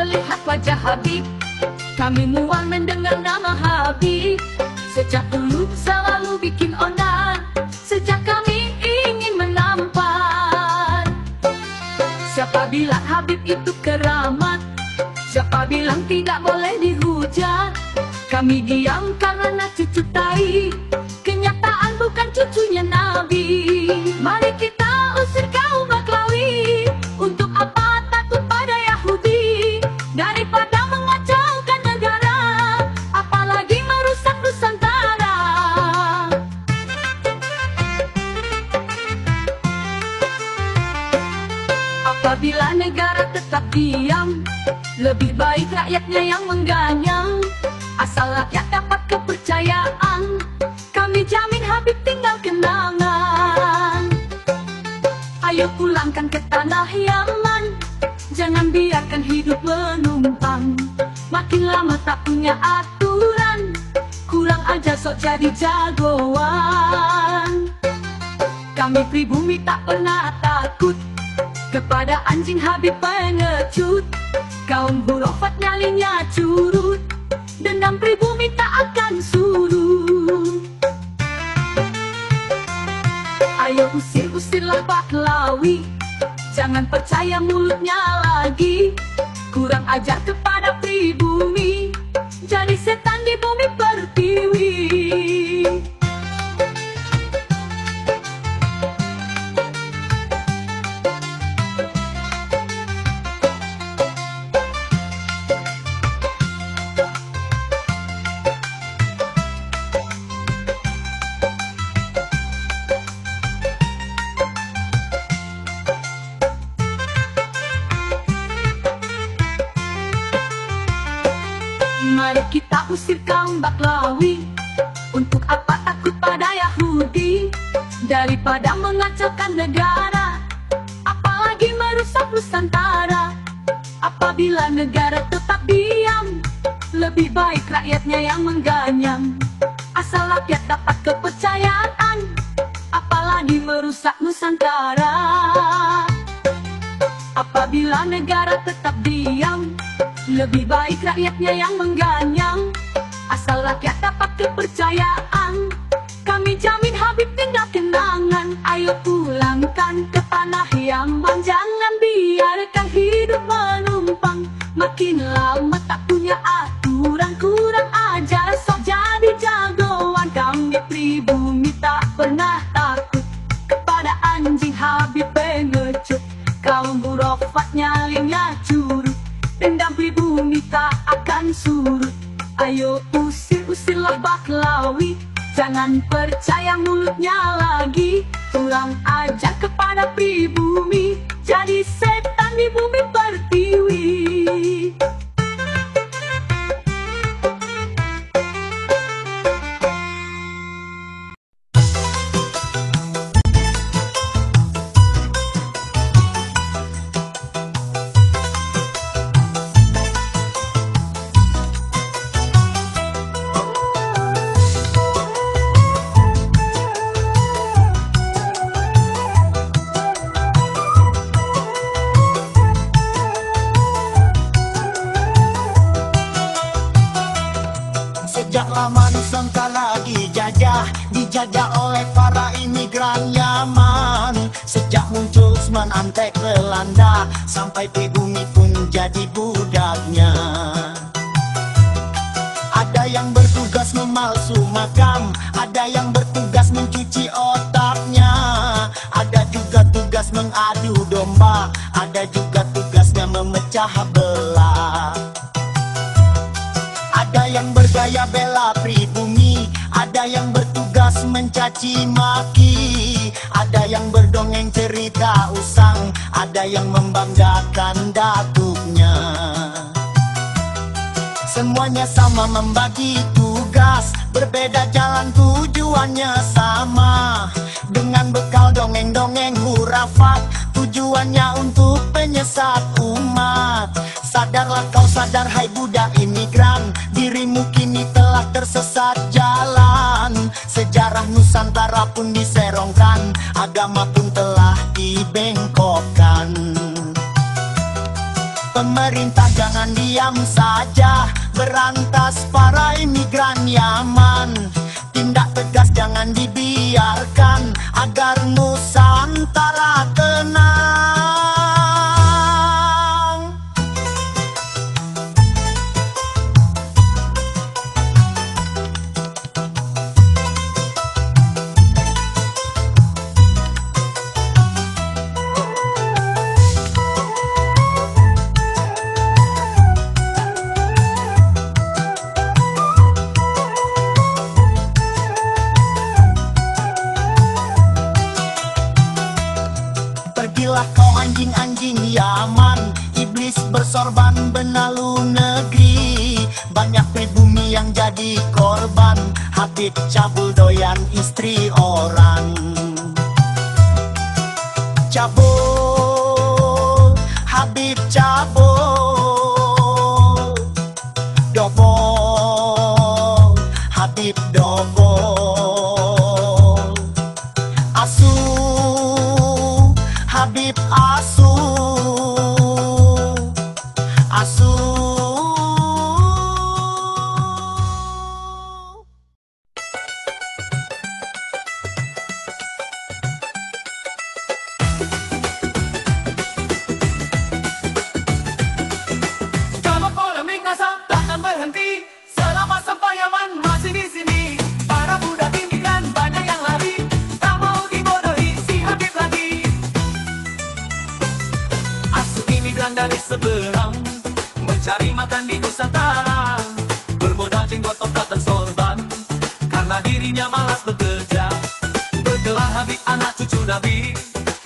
melihat wajah Habib, kami mual mendengar nama Habib. Sejak dulu selalu bikin onar, sejak kami ingin menampan. Siapa bilang Habib itu keramat? Siapa bilang tidak boleh dihujat? Kami diam karena cucu tai, kenyataan bukan cucunya Nabi. Mari kita usir kaum Baklawi, untuk apa takut pada Yahudi? Daripada mengacaukan negara, apalagi merusak Nusantara. Apabila negara tetap diam, lebih baik rakyatnya yang mengganyang. Asal rakyat dapat kepercayaan, kami jamin Habib tinggal kenangan. Ayo pulangkan ke tanah Yaman, jangan biarkan hidup menumpang. Makin lama tak punya aturan, kurang aja sok jadi jagoan. Kami pribumi tak pernah takut kepada anjing Habib pengecut. Kaum hurufat nyalinya curut, dendam pribumi tak akan surut. Ayo usir-usirlah Baklawi, jangan percaya mulutnya lagi. Kurang ajar kepada pribumi, jadi setan di bumi pertiwi. Mari kita usir kaum Baklawi, untuk apa takut pada Yahudi? Daripada mengacaukan negara, apalagi merusak Nusantara. Apabila negara tetap diam, lebih baik rakyatnya yang mengganyang. Asal rakyat dapat kepercayaan, apalagi merusak Nusantara. Apabila negara tetap diam, lebih baik rakyatnya yang mengganyang. Asal rakyat dapat kepercayaan, kami jamin Habib tinggal kenangan. Ayo pulangkan ke tanah Yaman, jangan biarkan hidup menumpang. Makin lama tak punya aturan, kurang ajar sok jadi jagoan. Kami pribumi tak pernah takut kepada anjing Habib pengecut. Kaum hurufat nyalinya curut, dendam pribumi tak akan surut. Ayo usir-usirlah Baklawi, jangan percaya mulutnya lagi. Kurang ajar kepada pribumi, jadi setan di bumi pertiwi. Sejak lama Nusantara dijajah oleh para imigran Yaman. Sejak muncul Usman Antek Belanda, sampai pribumi pun jadi budaknya. Ada yang bertugas memalsu makam, ada yang bertugas mencuci otaknya. Ada juga tugas mengadu domba, ada juga tugasnya memecah belah. Ada yang bergaya bela pribumi, ada yang bertugas mencaci maki, ada yang berdongeng cerita usang, ada yang membanggakan datuknya. Semuanya sama membagi tugas, berbeda jalan tujuannya sama. Dengan bekal dongeng-dongeng hurafat, tujuannya untuk penyesat umat. Sadarlah kau sadar hai budak imigran, dirimu kini telah tersesat jalan. Sejarah Nusantara pun diserongkan, agama pun telah dibengkokkan. Pemerintah jangan diam saja, berantas para imigran Yaman. Tindak tegas jangan dibiarkan, agar Nusantara tenang. Pergilah kau anjing-anjing Yaman, iblis bersorban benalu negeri. Banyak pribumi yang jadi korban, Habib cabul doyan istri orang. Cabul, Habib cabul, dobol, Habib dobol. Asuh, Habib asuh, asuh. Kalau polemik asal takkan berhenti selama sampai Yaman masih di sini. Para budak imigran banyak yang lari, tak mau dibodohi si Habib lagi. Asuh imigran dari seberang, mencari makan di Nusantara, bermodal jenggot, tongkat dan sorban, karena dirinya malas bekerja. Bergelar Habib anak cucu Nabi,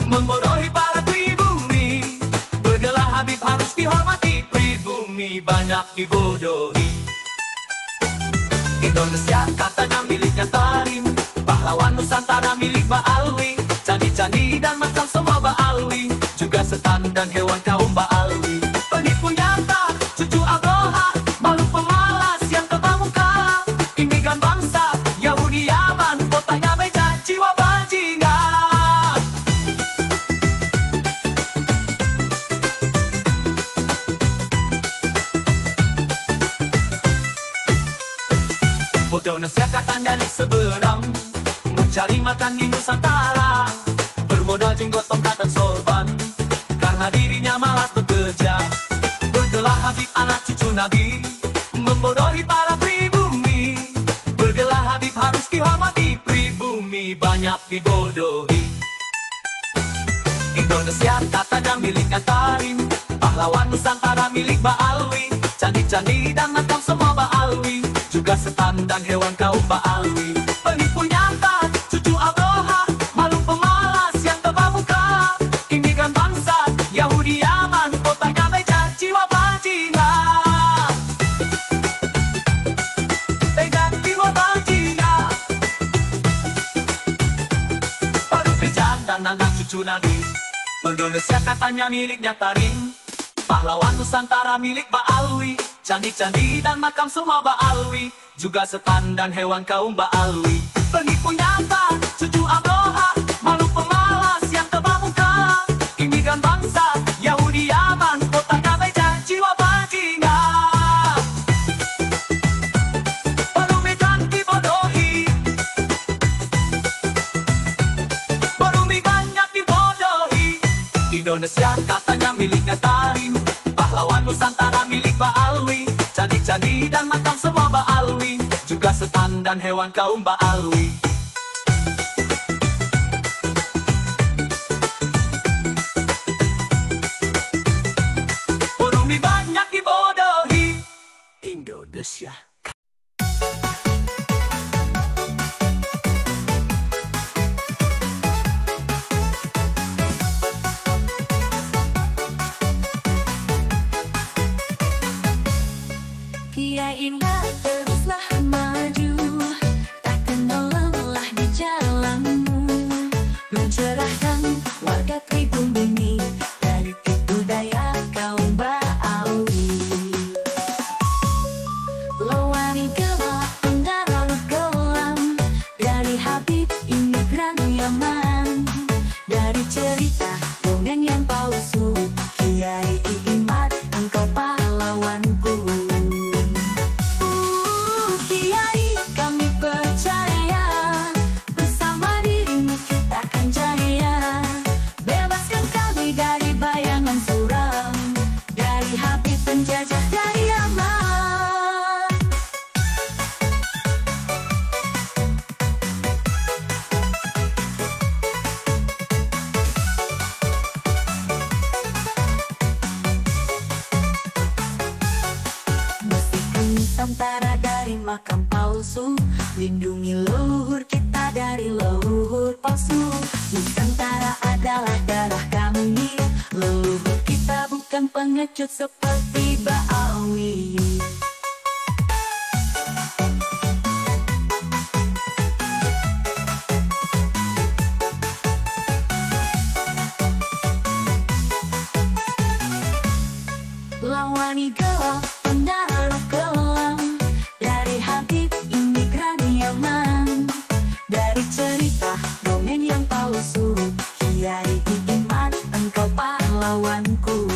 membodohi para pribumi. Bergelar Habib harus dihormati, pribumi banyak dibodohi. Indonesia katanya miliknya Tarim, pahlawan Nusantara milik Ba'alwi. Candi-candi dan makam semua Ba'alwi, juga setan dan hewan kaum Ba'alwi. Penipu nyata, cucu Abroha, makhluk pemalas yang terbamuka. Imigran bangsa, Yahudi Yaman, kotanya beja, jiwa bajingan. Bodoh Indonesia katanya di seberang, mencari makan di Nusantara, bermodal jenggot, tongkat dan sorban, karena dirinya malas bekerja. Bergelar Habib anak cucu Nabi, membodohi para pribumi. Bergelar Habib harus dihormati, pribumi banyak dibodohi. Indonesia katanya miliknya Tarim, pahlawan Nusantara milik Ba'alwi. Candi-candi dan makam semua Ba'alwi, juga setan dan hewan kaum Ba'alwi. Penipu nyata, cucu Abroha, makhluk pemalas yang terbamuka. Imigran bangsa, Yahudi Yaman, kotanya beja, jiwa bajingan. Beja, jiwa bajingan. Baru beja dan anak cucu Nabi. Indonesia katanya miliknya Tarim, pahlawan Nusantara milik Ba'alwi. Candi-candi dan makam semua Ba'alwi, juga setan dan hewan kaum Ba'alwi. Penipu nyata, cucu Abroha, makhluk pemalas yang terbamuka. Imigran bangsa, Yahudi Yaman, kotanya beja, jiwa bajingan. Baru migran dibodohi, baru banyak dibodohi. Indonesia katanya miliknya Tarim, pahlawan Nusantara milik Ba'alwi. Candi-candi dan makam semua Ba'alwi, juga setan dan hewan kaum Ba'alwi. Bumi banyak dibodohi. Indonesia. Kirainlah teruslah maju, tak kenal lelah di jalanmu, mencerahkan warga pribumi dari tipu daya kaum Ba'alwi. Lewani gelap pendarat kelam dari Habib imigran Yaman, dari cerita dongeng yang palsu Kiai Imat Nusantara dari makam palsu, lindungi leluhur kita dari leluhur palsu. Nusantara adalah darah kami, leluhur kita bukan pengecut seperti Baawi. Lawani gelap, pendarat kelam, dari Habib imigran Yaman. Dari cerita dongeng yang palsu, Kiai Iman, engkau pahlawanku.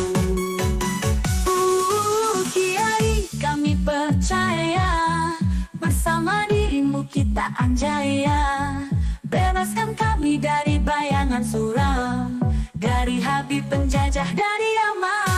Kiai, kami percaya, bersama dirimu kita anjaya. Bebaskan kami dari bayangan suram, dari Habib penjajah dari Yaman.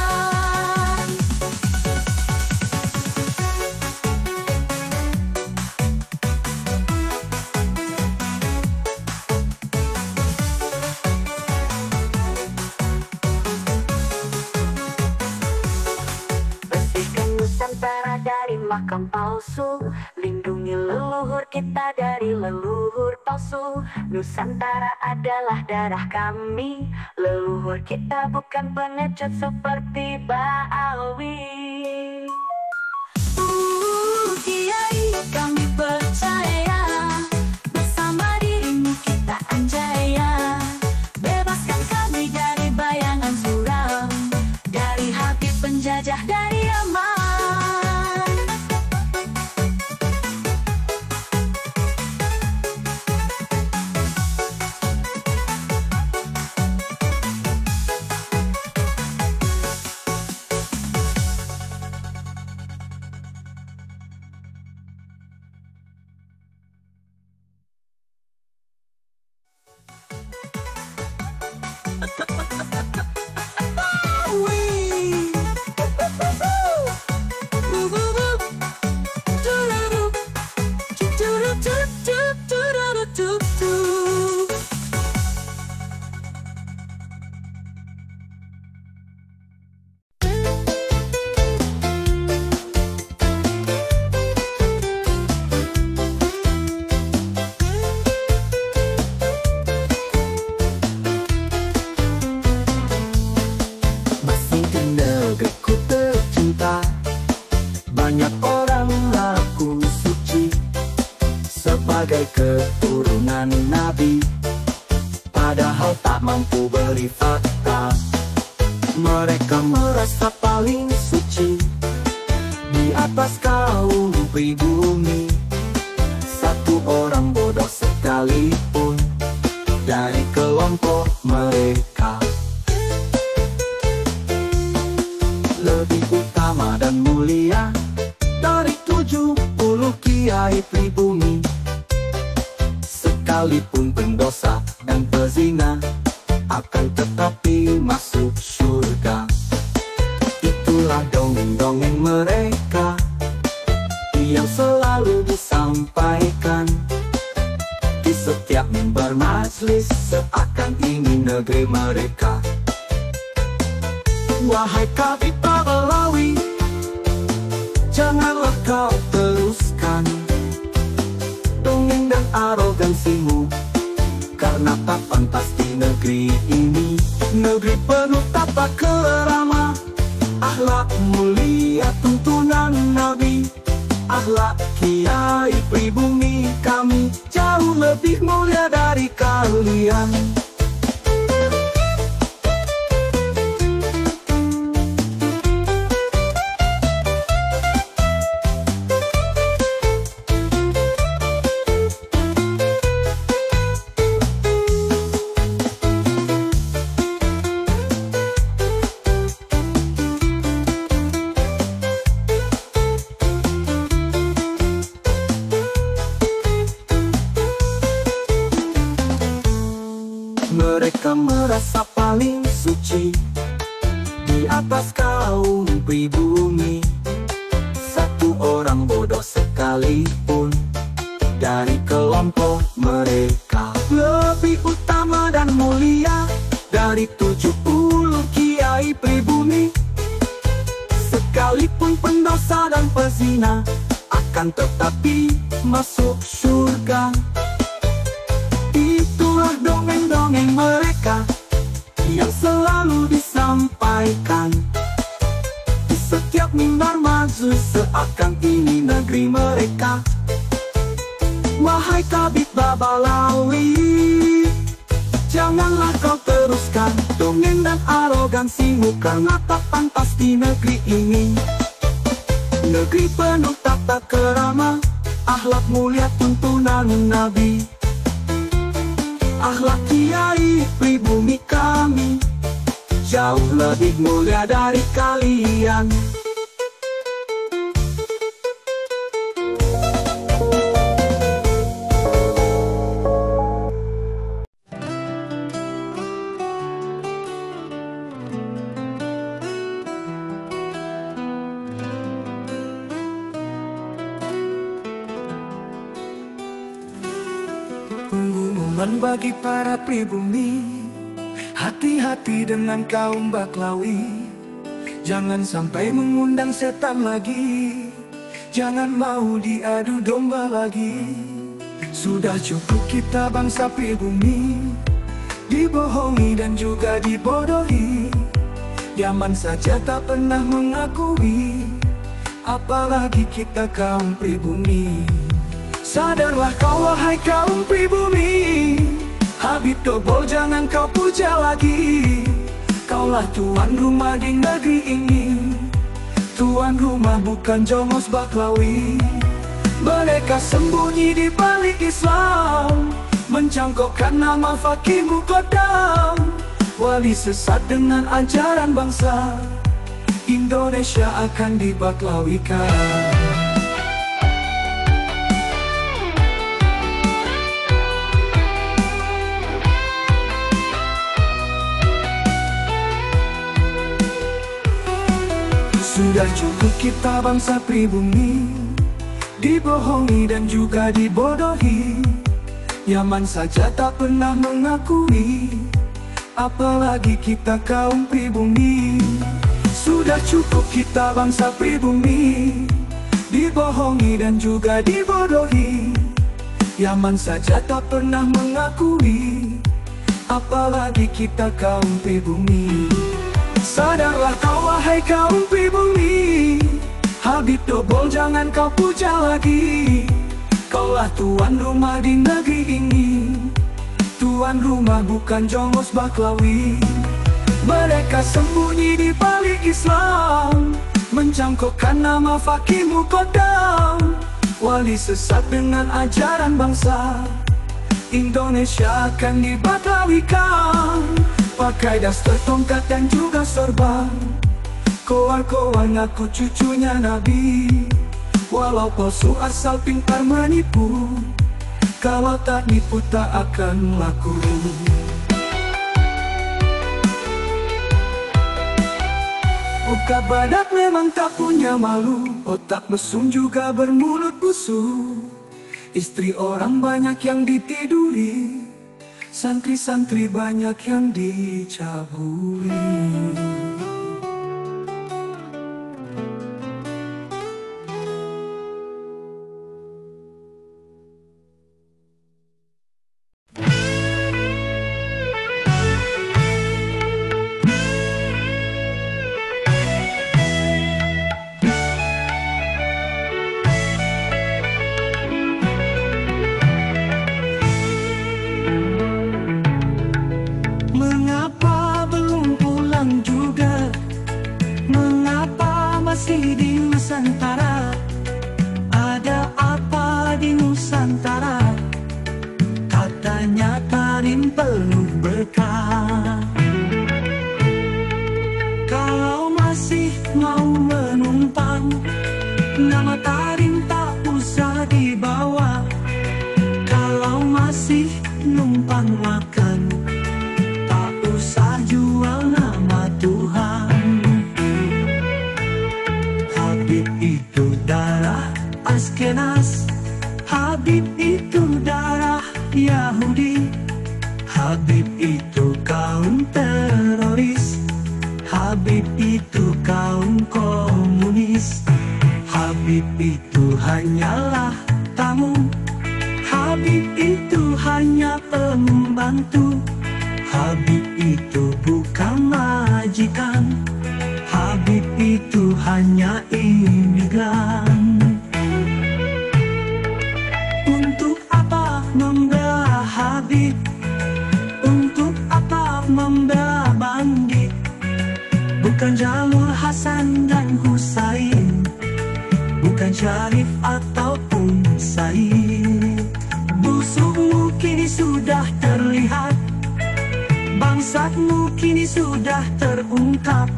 Nusantara dari makam palsu, lindungi leluhur kita dari leluhur palsu. Nusantara adalah darah kami, leluhur kita bukan pengecut seperti Baawi. Kiai, kami percaya, bersama dirimu kita anjaya. Bebaskan kami dari bayangan suram, dari Habib penjajah dari Yaman. Banyak orang laku suci sebagai keturunan Nabi, padahal tak mampu beri fakta. Mereka merasa paling suci di atas kaum pribumi. Satu orang bodoh sekalipun dari kelompok mereka lebih utama dan mulia dari 70 kiai pribumi. Sekalipun pendosa dan pezina akan tetapi masuk surga. Itulah dongeng-dongeng mereka yang selalu disampaikan di setiap mimbar majlis, seakan ini negeri mereka. Wahai Habib Baawi, janganlah kau teruskan dongeng dan arogansimu, karena tak pantas di negeri ini. Negeri penuh tata kerama, akhlak mulia tuntunan Nabi. Akhlak kiai pribumi kami jauh lebih mulia dari kalian. Mereka merasa paling suci di atas kaum pribumi. Satu orang bodoh sekalipun dari kelompok mereka lebih utama dan mulia dari 70 kiai pribumi. Sekalipun sekalipun pendosa dan pezina akan tetapi masuk surga. Itulah dongeng-dongeng mereka yang selalu disampaikan di setiap mimbar maju, seakan ini negeri mereka. Wahai tabib Babalawi, janganlah kau teruskan dongeng dan arogansimu, karena tak pantas di negeri ini. Negeri penuh tata kerama, akhlak mulia tuntunan Nabi. Akhlak kiai pribumi kami jauh lebih mulia dari kalian. Pengumuman bagi para pribumi, hati-hati dengan kaum Baklawi. Jangan sampai mengundang setan lagi, jangan mau diadu domba lagi. Sudah cukup kita bangsa pribumi dibohongi dan juga dibodohi. Zaman saja tak pernah mengakui, apalagi kita kaum pribumi. Sadarlah kau wahai kaum pribumi, Habib Dobol jangan kau puja lagi. Kaulah tuan rumah di negeri ini, tuan rumah bukan jongos Baklawi. Mereka sembunyi di balik Islam, mencangkokkan nama Fakih Muqaddam. Wali sesat dengan ajaran bangsa, Indonesia akan dibaklawikan. Sudah cukup kita bangsa pribumi dibohongi dan juga dibodohi. Yaman saja tak pernah mengakui, apalagi kita kaum pribumi. Sudah cukup kita bangsa pribumi dibohongi dan juga dibodohi. Yaman saja tak pernah mengakui, apalagi kita kaum pribumi. Sadarlah kau wahai kaum pribumi, Habib Dobol jangan kau puja lagi. Kaulah tuan rumah di negeri ini, tuan rumah bukan jongos Baklawi. Mereka sembunyi di balik Islam, mencangkokkan nama Fakih Muqaddam. Wali sesat dengan ajaran bangsa, Indonesia akan dibaklawikan. Pakai daster, tongkat dan juga sorban, koar-koar ngaku cucunya Nabi. Walau palsu asal pintar menipu, kalau tak nipu tak akan laku. Muka badak memang tak punya malu, otak mesum juga bermulut busuk. Istri orang banyak yang ditiduri, santri-santri banyak yang dicabuli. Mengapa belum pulang juga? Mengapa masih di Nusantara? Ada apa di Nusantara? Katanya Tarim penuh berkah. Kalau masih mau menumpang, nama Tarim tak usah dibawa. Kalau masih numpang makan, tak usah jual nama Tuhan. Habib itu darah Askenas, Habib itu darah Yahudi, Habib itu kaum teroris, Habib Habib itu kaum komunis. Habib itu hanyalah tamu. Habib itu hanya pembantu. Habib itu bukan majikan. Habib itu hanya imigran. Untuk apa membela Habib? Untuk apa membela bandit? Bukan jalur Hasan dan Husain, bukan Syarif ataupun Said. Busukmu kini sudah terlihat, bangsatmu kini sudah terungkap.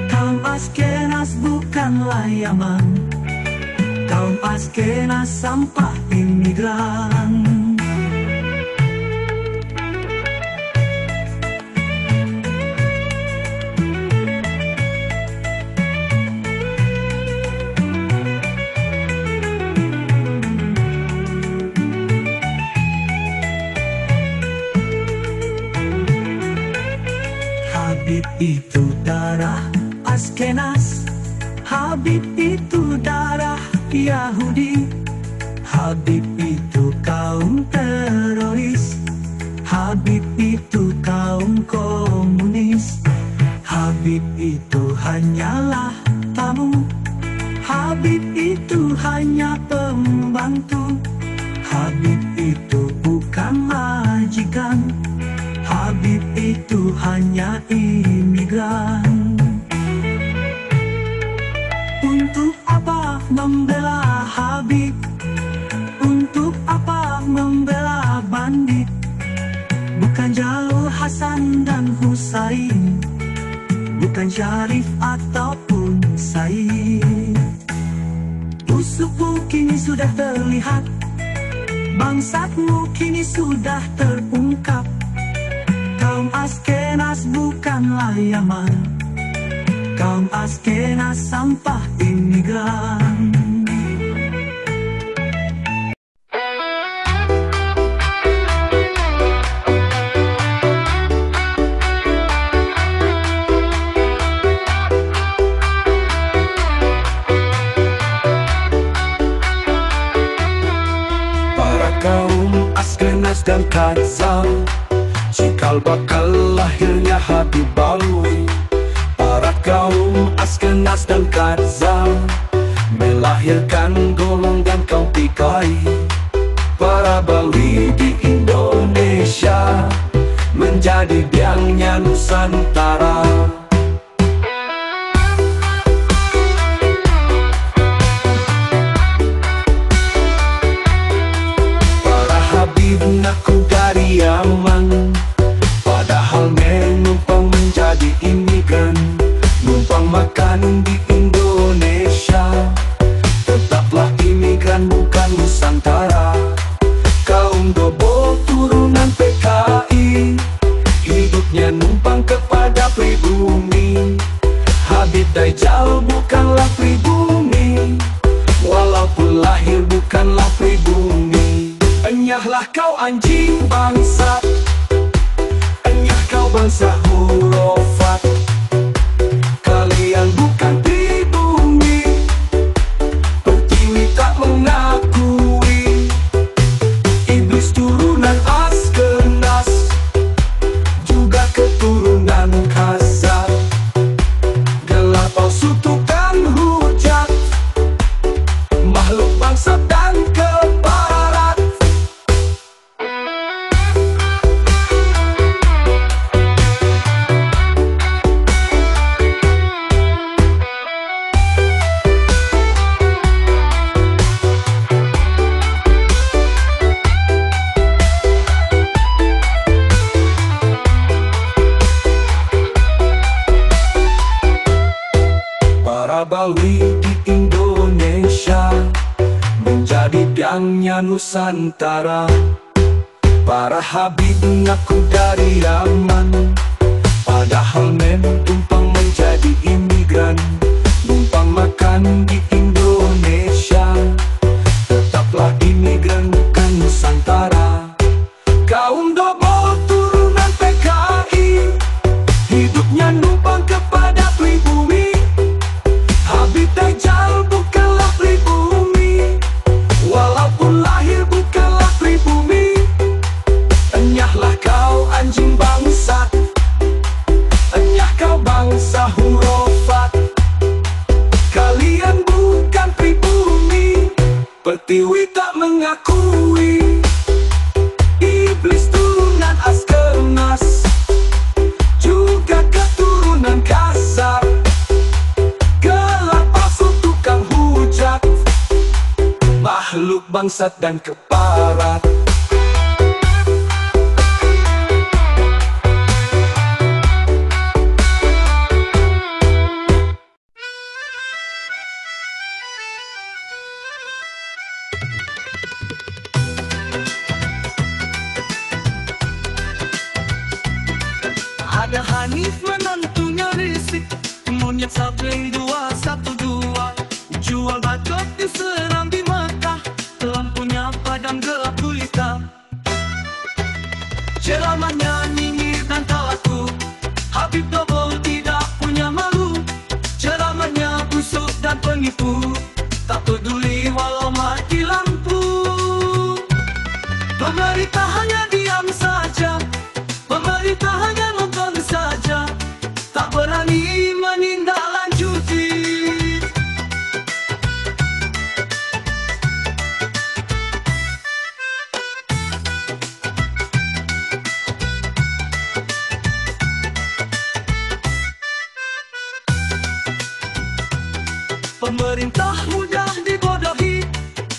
Kaum Askenas bukanlah Yaman, kaum Askenas sampah imigran. Habib itu darah Askenas, Habib itu darah Yahudi. Habib itu kaum teroris, Habib itu kaum komunis. Habib itu hanyalah tamu, Habib itu hanya pembantu. Habib itu bukan majikan, Habib itu hanya imigran. Untuk apa membela Habib? Untuk apa membela bandit? Bukan jalur Hasan dan Husain, bukan Syarif ataupun Said. Busukmu kini sudah terlihat, bangsatmu kini sudah terungkap. Kaum Askenas bukanlah Yaman, kaum Askenas sampah imigran. Para kaum Askenas dan Khazar, cikal bakal lahirnya Habib Alwi. Para kaum Askenas dan Khazar melahirkan golongan kaum PKI. Para Balwi di Indonesia menjadi biangnya Nusantara. Para Habib ngaku dari Yaman, padahal menumpang menjadi imigran. Numpang makan di Indonesia, tetaplah imigran bukan Nusantara. Kaum Dobo turunan PKI, hidupnya numpang kepada pribumi. Habib Dajjal bukanlah pribumi, walaupun lahir bukanlah pribumi. Enyahlah kau anjing bangsa, enyah kau bangsa hurufat. Kalian bukan pribumi, Pertiwi tak mengakui. Iblis turunan Askenas, juga keturunan Khazar. Gelap palsu tukang hujat, makhluk bangsa dan keparat. Para Balwi di Indonesia menjadi biangnya Nusantara. Para Habib ngaku dari Yaman, padahal menumpang menjadi imigran. Numpang makan di Indonesia, tetaplah imigran bukan Nusantara. Kaum Dobo turunan PKI, hidupnya numpang kepada Pertiwi tak mengakui iblis turunan Askernas, juga keturunan kasar, gelap palsu tukang hujat, makhluk bangsat dan keparat. Ada Hanif menantunya risik, monyet sapling 212, jual bacot diserang di Mekah, lampunya padam gelap gulita. Ceramahnya nyinyir dan tak laku, Habib Double tidak punya malu. Ceramahnya busuk dan penipu, tak peduli walau mati lampu. Pemerintah hanya diam saja, pemerintah hanya nonton saja, tak berani menindaklanjuti. Pemerintah mudah dibodohi,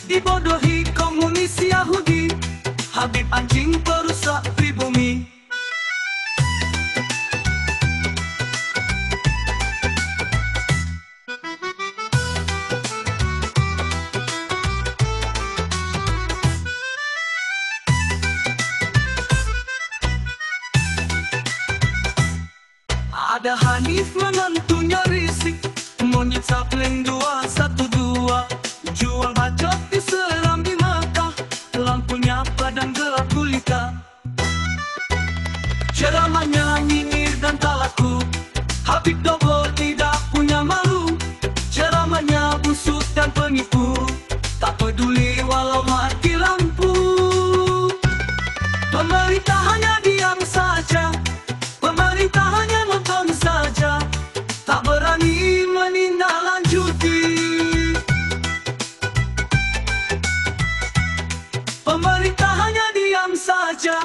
dibodohi komunis Yahudi. Habib anjing perusak pribumi. Ada Hanif menantunya risik, monyet sapling 212, jual bacot diserang di Mekah, lampunya padam gelap gulita. Ceramahnya nyinyir dan tak laku, Habib Double tidak punya malu. Ceramahnya busuk dan penipu, tak peduli walau mati lampu. Pemerintah hanya diam saja, pemerintah hanya nonton saja, tak berani menindaklanjuti. Pemerintah hanya diam saja,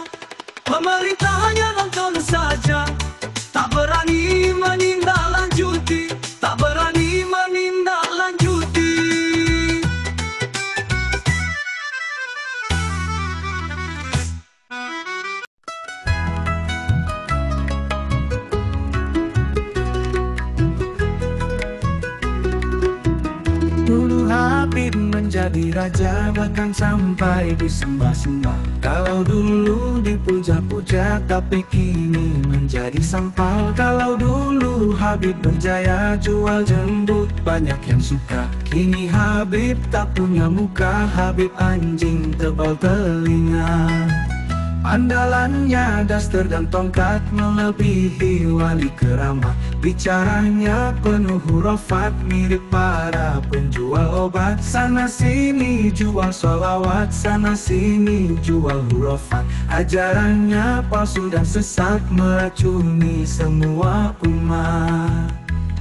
pemerintah hanya nonton saja, tak berani menindaklanjuti, tak berani menindaklanjuti. Dulu Habib menjadi raja, bahkan sampai disembah-sembah. Kalau dulu dipuja-puja, tapi kini menjadi sampah. Kalau dulu Habib berjaya, jual jembut banyak yang suka. Kini Habib tak punya muka, Habib anjing tebal telinga. Andalannya daster dan tongkat, melebihi wali keramat. Bicaranya penuh hurufat, mirip para penjual obat. Sana sini jual sholawat, sana sini jual hurufat. Ajarannya palsu dan sesat, meracuni semua umat.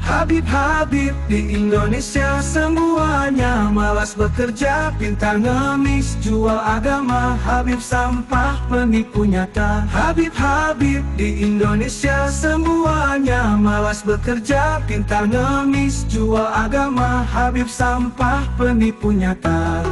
Habib-habib di Indonesia semuanya malas bekerja, pintar ngemis, jual agama. Habib sampah, penipu nyata. Habib-habib di Indonesia semuanya malas bekerja, pintar ngemis, jual agama. Habib sampah, penipu nyata.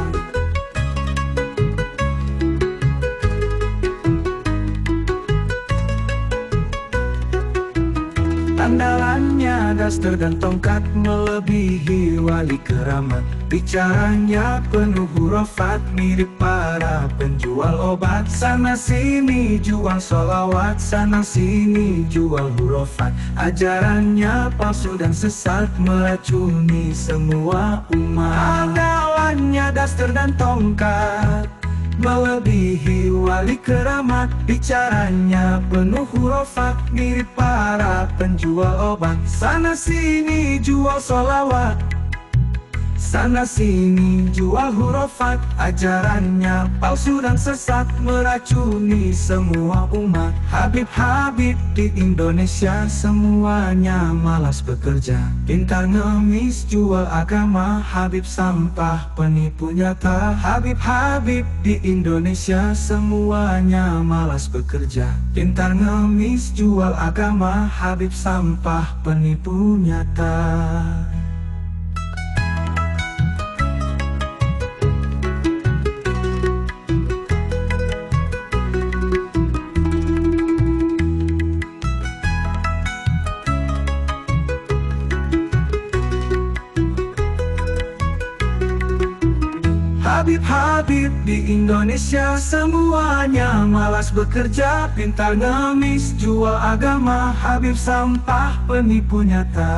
Andalannya daster dan tongkat, melebihi wali keramat. Bicaranya penuh hurufat, mirip para penjual obat. Sana sini jual sholawat, sana sini jual hurufat. Ajarannya palsu dan sesat, meracuni semua umat. Andalannya daster dan tongkat, melebihi wali keramat. Bicaranya penuh hurufat, mirip para penjual obat. Sana sini jual sholawat, Sana sini jual hurufat, ajarannya palsu dan sesat, meracuni semua umat. Habib-habib di Indonesia semuanya malas bekerja, pintar ngemis jual agama. Habib sampah penipu nyata. Habib-habib di Indonesia semuanya malas bekerja, pintar ngemis jual agama. Habib sampah penipu nyata. Habib-habib di Indonesia semuanya malas bekerja, pintar ngemis jual agama. Habib sampah penipu nyata.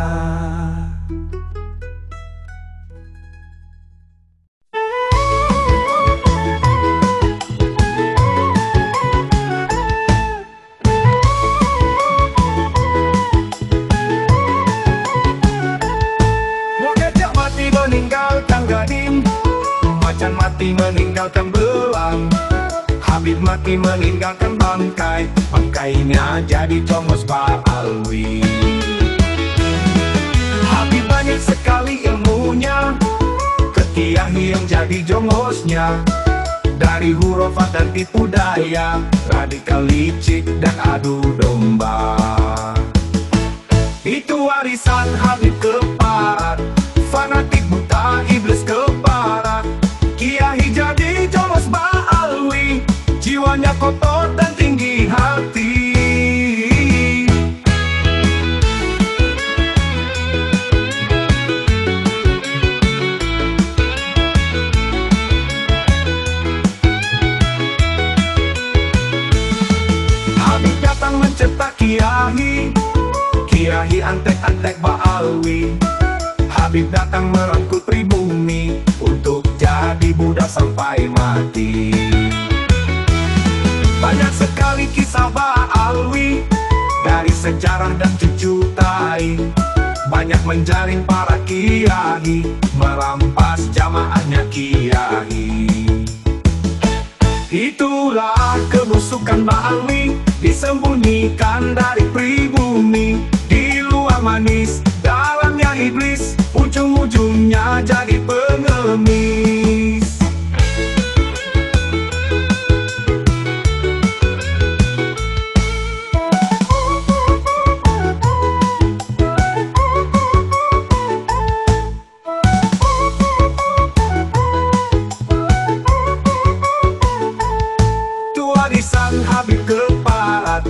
Mengajak mati meninggalkan gadim, macan mati meninggalkan belang. Habib mati meninggalkan bangkai, bangkainya jadi congos Ba'alwi. Habib banyak sekali ilmunya, Kiai yang jadi jongosnya. Dari hurufat dan tipu daya, radikal licik dan adu domba. Itu warisan Habib keparat, fanatik buta iblis keparat. Kiai jadi jongos Ba'alwi, jiwanya kotor dan tinggi hati. Habib datang mencetak kiai, kiai antek-antek Ba'alwi. Habib datang merangkul pribumi untuk jadi budak sampai mati. Banyak sekali kisah Ba'alwi dari sejarah dan cucu tai. Banyak menjaring para kiai, merampas jamaahnya kiai. Itulah kebusukan Ba'alwi, disembunyikan dari pribumi. Di luar manis, dalamnya iblis, ujung-ujungnya jadi pengemis. Warisan Habib keparat,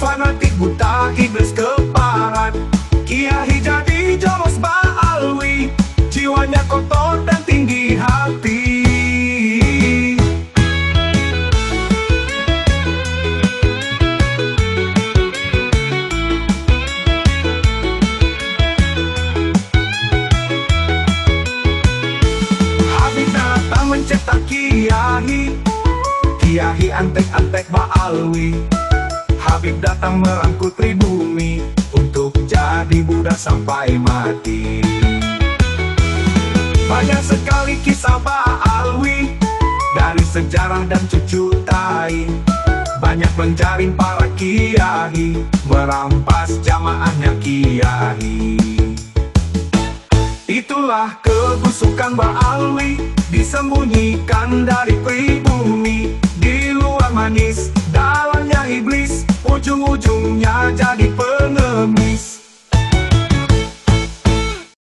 fanatik buta iblis keparat. Kiai jadi jongos Ba'alwi, jiwanya kotor dan tinggi hati. Habib datang mencetak kiai, kiai antek-antek Ba'alwi. Habib datang merangkul pribumi untuk jadi budak sampai mati. Banyak sekali kisah Ba'alwi dari sejarah dan cucu tai. Banyak menjaring para kiai, merampas jamaahnya kiai. Itulah kebusukan Ba'alwi, disembunyikan dari pribumi. Di luar manis, dalamnya iblis, ujung-ujungnya jadi pengemis.